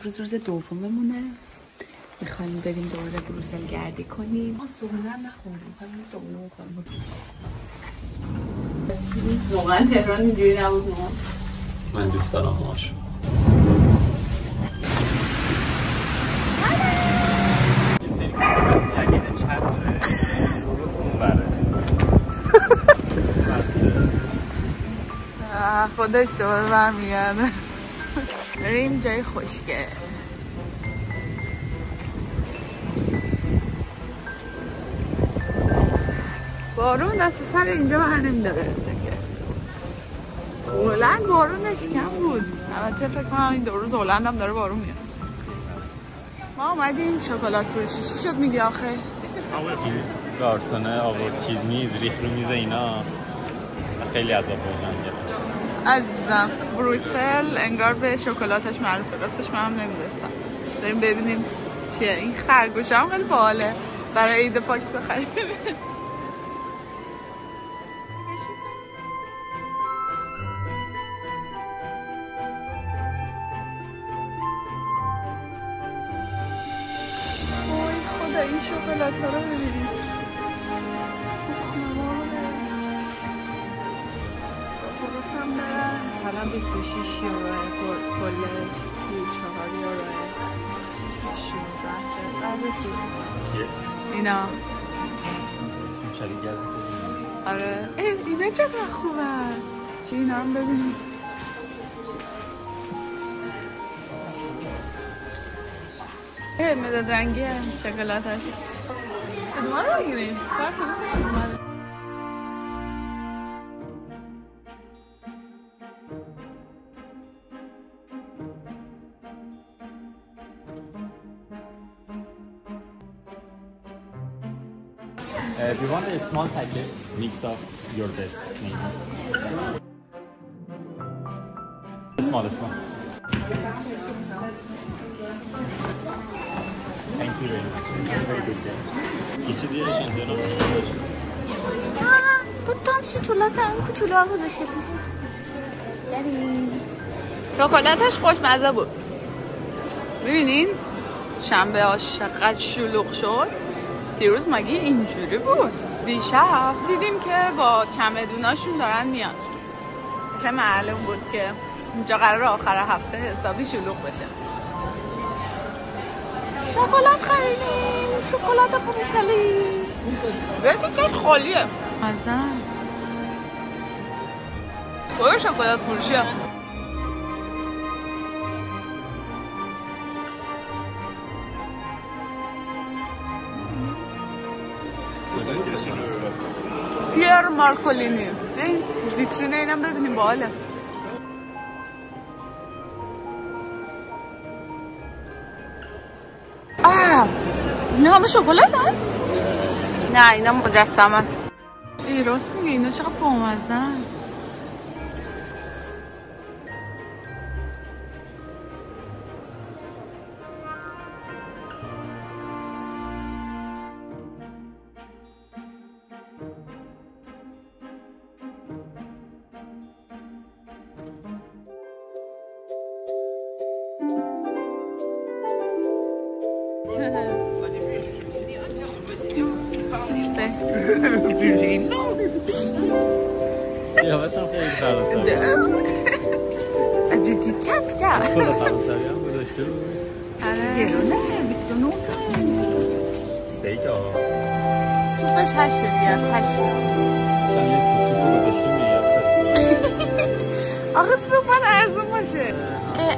امروز روز دوممونه. میخوایم بریم دوباره بروسل گردی کنیم. ما صبحونه هم نخوردیم. میخوایم صبحونه بخوریم. واقعا تهران اینجوری نبود. من دوست دارم ماشو. یه سری جدید چتره اون بره خودش دوباره برمیگرده. بریم جای خوشگل. بارون دست سر اینجا بر نمیداره که هلند بارونش کم بود. البته فکر کنم این 2 روز هلند هم داره بارون میاد. ما اومدیم شکلات فروشی. چی شد میگی آخه؟ این گارسونه آورد چیز میز ریخ رو میز اینا خیلی عذاب وجدان گرفت. عزیزم بروکسل انگار به شکلاتش معروفه. راستش من هم نمیدونستم. بریم ببینیم چیه. این خرگوش هم خیلی باحاله برای عید پاک بخریم. این شکلات ها رو ببینید. درست هم دارن. مثلا 26 یوروه کلش، 34 یوروه، 16 تا سر بشید اینا. شریک گزی کنیم. آره اینا چقدر خوبه. اینا هم ببینید. مداد رنگیه شکلاتش. کدوم رو بگیریم؟ کار کنم بشید. Do you want a small packet mix of your best maybe? Small. Thank you very much. Very good day. یه چیزی یه شنجان تو تام شکلات هم کوچولو گذاشته توش. بریم. شکلاتش خوشمزه بود. ببینین شنبه ها چقدر شلوغ شد. دیروز مگه اینجوری بود؟ دیشب دیدیم که با چمدوناشون دارن میان. اصلا معلوم بود که اینجا قرار آخر هفته حسابی شلوغ بشه. شکلات خریدیم. شکلات بروسلی. یکی کش خالیه. مزن. باید شکلات فروشیه. پیر مارکولینی. این ویترین اینم ببینیم باحاله. اینا همه شکلات هست؟ نه اینا مجسمه. ای راست میگه اینا چقدر بامزن. Ja, was schon viel gesagt. Also die Tapta. Voller Tanzsal, ja, wo das stimmt. گرونه 29 تا استیک ها. سوپش 8 دی از 8. مثلا یه سوپ گذاشتیم میاد. آخه سوپ باید ارزون باشه.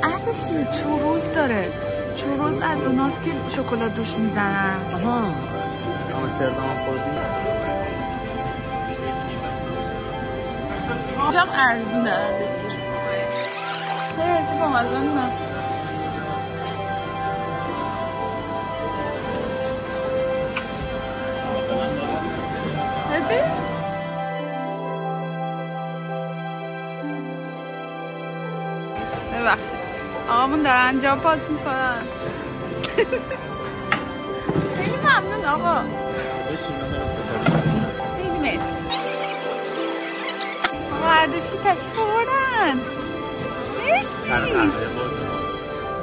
اردشی چوروز داره. چوروز از اوناست که شکلات روش میزنن. آها. آمستردام خوردی؟ جام ارزونه اردشی. چه با مزن من. دیدی؟ ببخشید آقامون دارن جا پاس میکنن. خیلی ممنون آقا. خیلی مرسی. آقا اردشی تشریف آوردن. مرسی.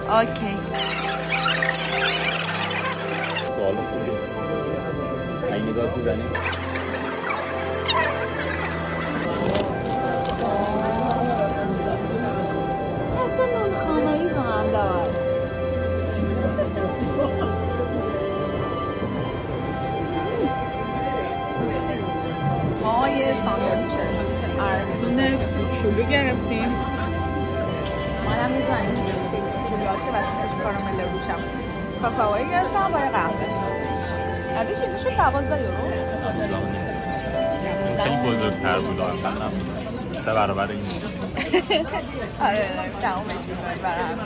اوکی. سوال خوبی. این نگاه بزنیم. اصلا نون خامه‌ای با هم دار. ما یه ساندویچ ارزون کوچولو گرفتیم. منم یه زنگ کوچولوات که وسطش کارامل روشم. کاکائویی گرفتم با یه قهوه. ارزش اینو شد 12 یورو. خیلی بزرگتر بود آخرم 3 برابر این. آره تمامش می‌کنی برای هم.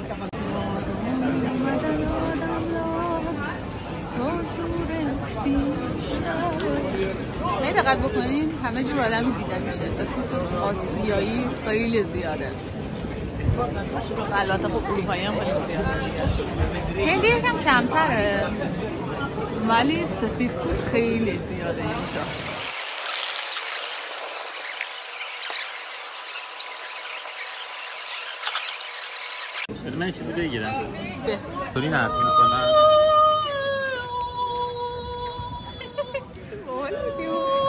نه دقت بکنین همه جور آدمی دیده میشه، به خصوص آسیایی خیلی زیاده. البته خب اروپایی هم خیلی زیاده. هندی یکم کمتره ولی سفید پوست خیلی زیاده اینجا. من چیزی بگیرم. به طوری نصب میکنن.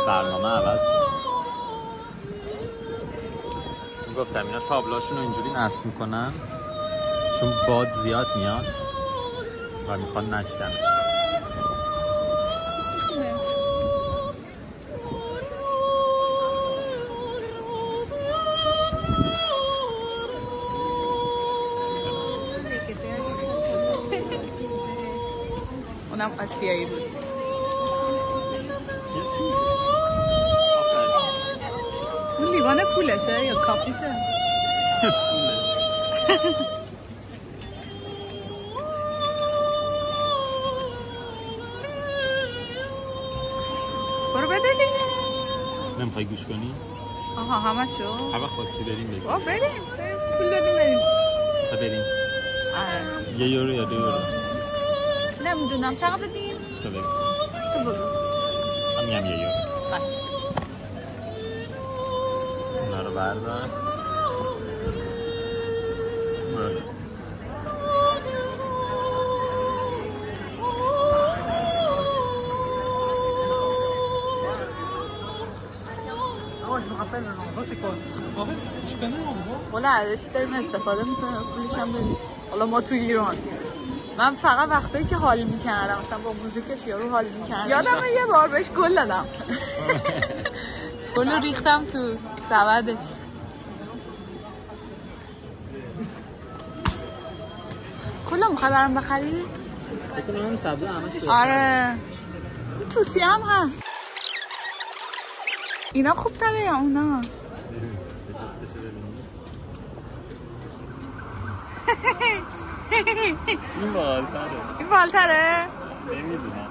برنامه عوض گفتم اینا تابلوشون رو اینجوری نصب میکنن چون باد زیاد میاد و میخوان نشکنه. اونم آسیایی بود. اون لیوان پولشه یا کافیشه؟ برو بده دیگه. نمیخوای گوش کنی؟ آها همشو؟ هر وقت خواستی بریم بگیم. بریم پول دادیم بریم. تا بریم. آره. 1 یورو یا 2 یورو؟ نمیدونم چقدر بدیم؟ تو بگو. تو بگو. من میگم 1 یورو. باش. اونا رو بردار. ولی ازش داریم استفاده میکنیم پولش هم بدیم. حالا ما تو ایران من فقط وقتایی که حال میکردم مثلا با موزیکش یارو حال میکردم یادم یه بار بهش گل دادم. گل رو ریختم تو سبدش. کلا میخوای برام بخری؟ بکنم این سبزه همش. آره توسی هم هست. اینا خوب تره یا اونا؟ این بالتره. این بالتره؟ نمیدونم.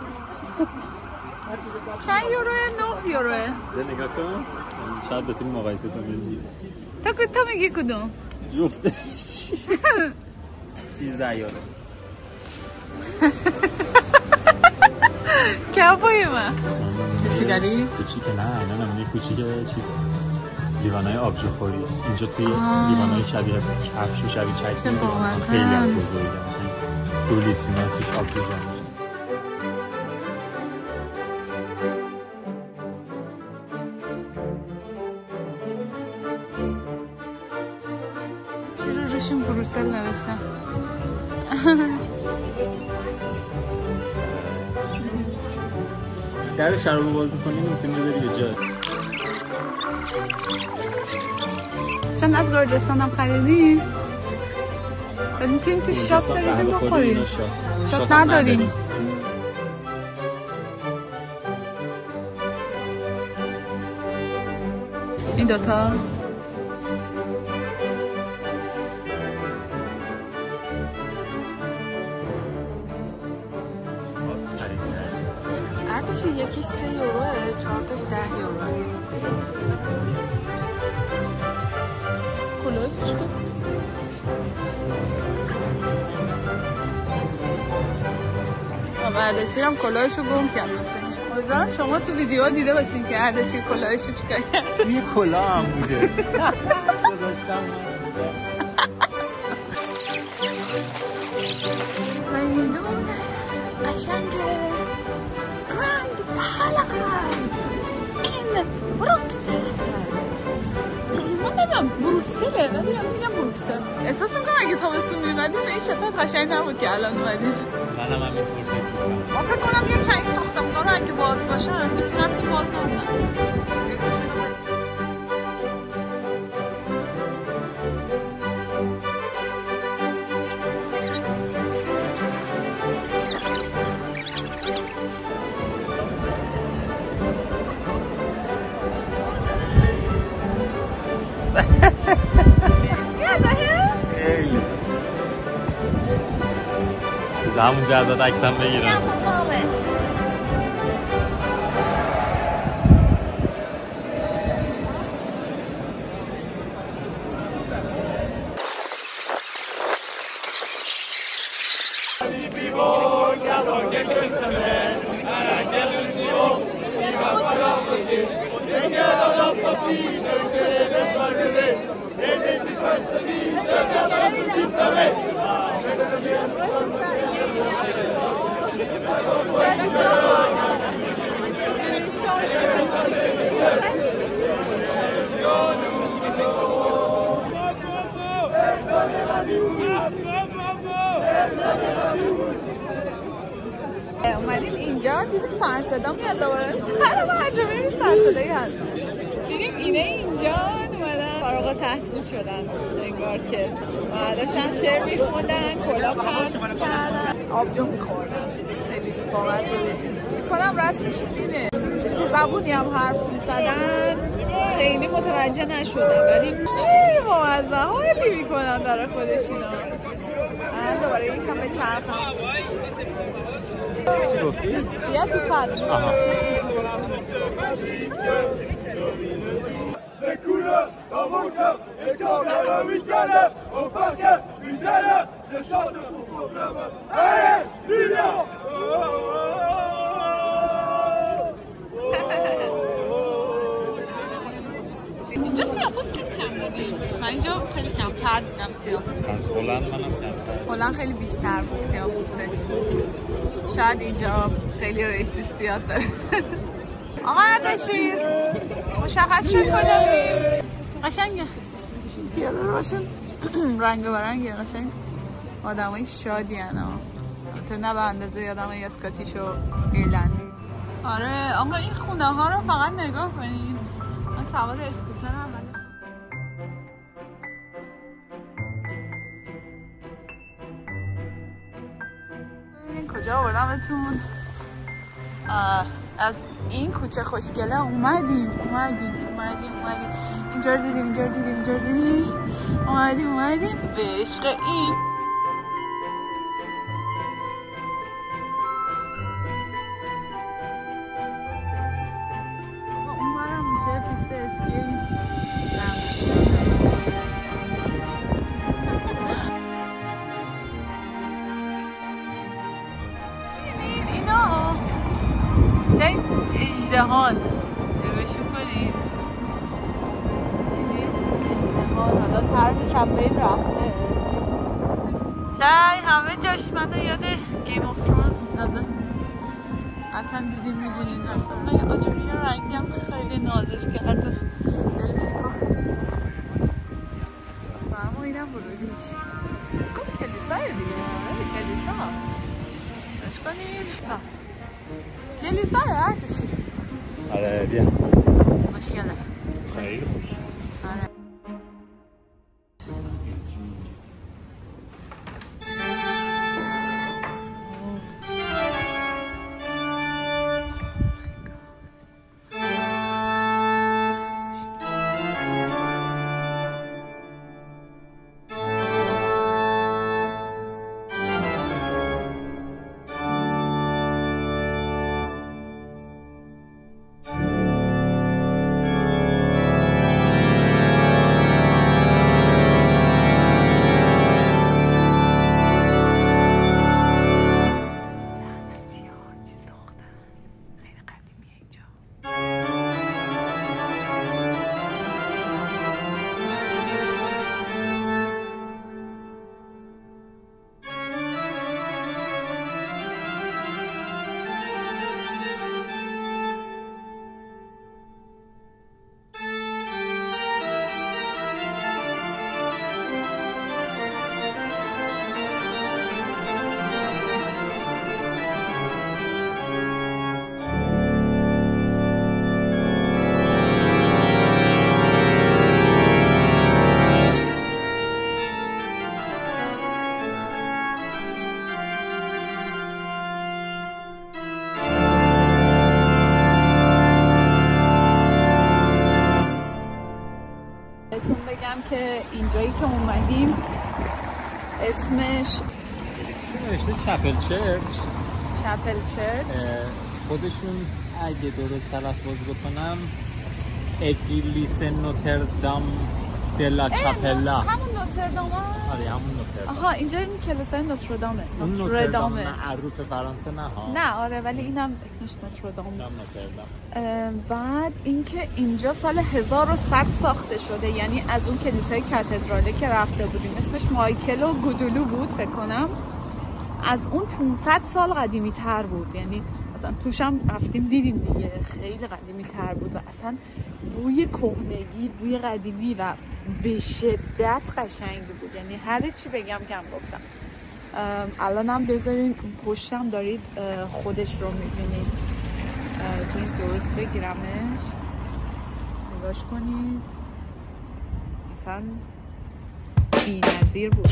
چند یوروه؟ 9 یوروه. ده نگاه کن. شاید بتونی مقایسه کنی. تو میگی کدوم؟ جفتش. 13 یورو. کفایی من. سیگاری؟ کوچیک نه یه کوچیک چیز. لیوانای آبجو خوری. اینجا توی لیوانای شبیه کفش و شبیه چای خیلی هم بزرگه. 2 لیتر توش آبجو جمع. چرا روشون بروسل نوشتم؟ در شرابو باز میکنی میتونی بری به جای. چون از گرجستان هم خریدیم میتونیم تو شاپ بریزیم بخوریم. شاپ نداریم. این دوتا ارتش یکیش 3 یوروه 4 تاش 10 یوروه. کلاه چیکار؟ اردشیر هم کلاهشو گم کرد مثلا. امیدوارم شما تو ویدیو دیده باشین که اردشیر کلاهشو چیکار کرد. یه کلاه هم بوده. گذاشتم. میدون قشنگ گراند پالاس این بروکسل. من نمیدونم بروکسله، من میگم بروکسل. احساس میکنم اگه تابستون میمدیم به این شدت قشنگ نبود که الان اومدیم. منم همینطور فکر میکنم. ما فکر کنم یه چند ساختمونا رو اگه باز باشن دیروز رفتیم باز نبودن. همونجا ازت عکسم بگیرم. اومدیم اینجا دیدیم سرصدا میاد دوباره. هر برنامه این سرصدایی هست. دیدیم اینجا اومدن فارغ التحصیل شدن انگار که داشتن شعر میخوندن، کلا پس کردن، آبجو میخوردن. خیلی بامزه بود. میکنم رسمش اینه چه زبونی هم حرف میزدن خیلی متوجه نشدم، ولی خیلی بامزه حالی میکنن داره خودش اینا. دوباره این کم به چرخم. چی گفتی؟ بیا تو کار. آها. اینجا سیاه‌پوست کم بودی؟ من اینجا خیلی کمتر دیدم سیاه‌پوست. از هلند منم کمتر. هلند خیلی بیشتر بود سیاه‌پوستش. شاید اینجا خیلی ریسیستیات داره. آقا اردشیر مشخص شد کجا بریم؟ قشنگه. پیاده روشون رنگ و رنگه قشنگ. آدمای شادی انا. البته نه به اندازه آدمای اسکاتیش و ایرلندی. آره آقا این خونه ها رو فقط نگاه کنید. من سوار اسکوترم ولی ببینید کجا آوردمتون. از این کوچه خوشگله اومدیم. اینجا رو دیدیم اومدیم به عشق این. اون برم میشه پیست اسکی. اینا شاید اژدهان نگاشون کنید. حالا طرف کمپین رفته شاید همه جاش منو یاد گیم آف ترونز میندازه. حتما دیدین میدونین همزمان یه آجوری رنگم خیلی نازش کرده دلش کن و اما اینم برودیش کم کلیسای دیگه. کلیسا هست باش کنین کلیسای هستشی. آره بیا مشکله خیلی خوش. آره که اینجایی که اومدیم اسمش نوشته چپل چرچ. خودشون اگه درست تلفظ بکنم اگلیس نوتردام دلا چاپلا. همون نوتردام. آره همون نوتردام. آها اینجا این کلیسای نوتردامه. اون نوتردام معروف فرانسه نه ها. نه آره ولی اینم اسمش نوتردام. بعد اینکه اینجا سال 1100 ساخته شده، یعنی از اون کلیسای کاتدراله که رفته بودیم اسمش مایکل و گودولو بود فکر کنم، از اون 500 سال قدیمی تر بود. یعنی اصلا توش هم رفتیم دیدیم دیگه، خیلی قدیمی تر بود و اصلا بوی کهنگی، بوی قدیمی و به شدت قشنگ بود. یعنی هر چی بگم کم گفتم. الانم بذارین پشتم دارید خودش رو میبینید. از این درست بگیرمش، نگاش کنید، اصلا بی‌نظیر بود.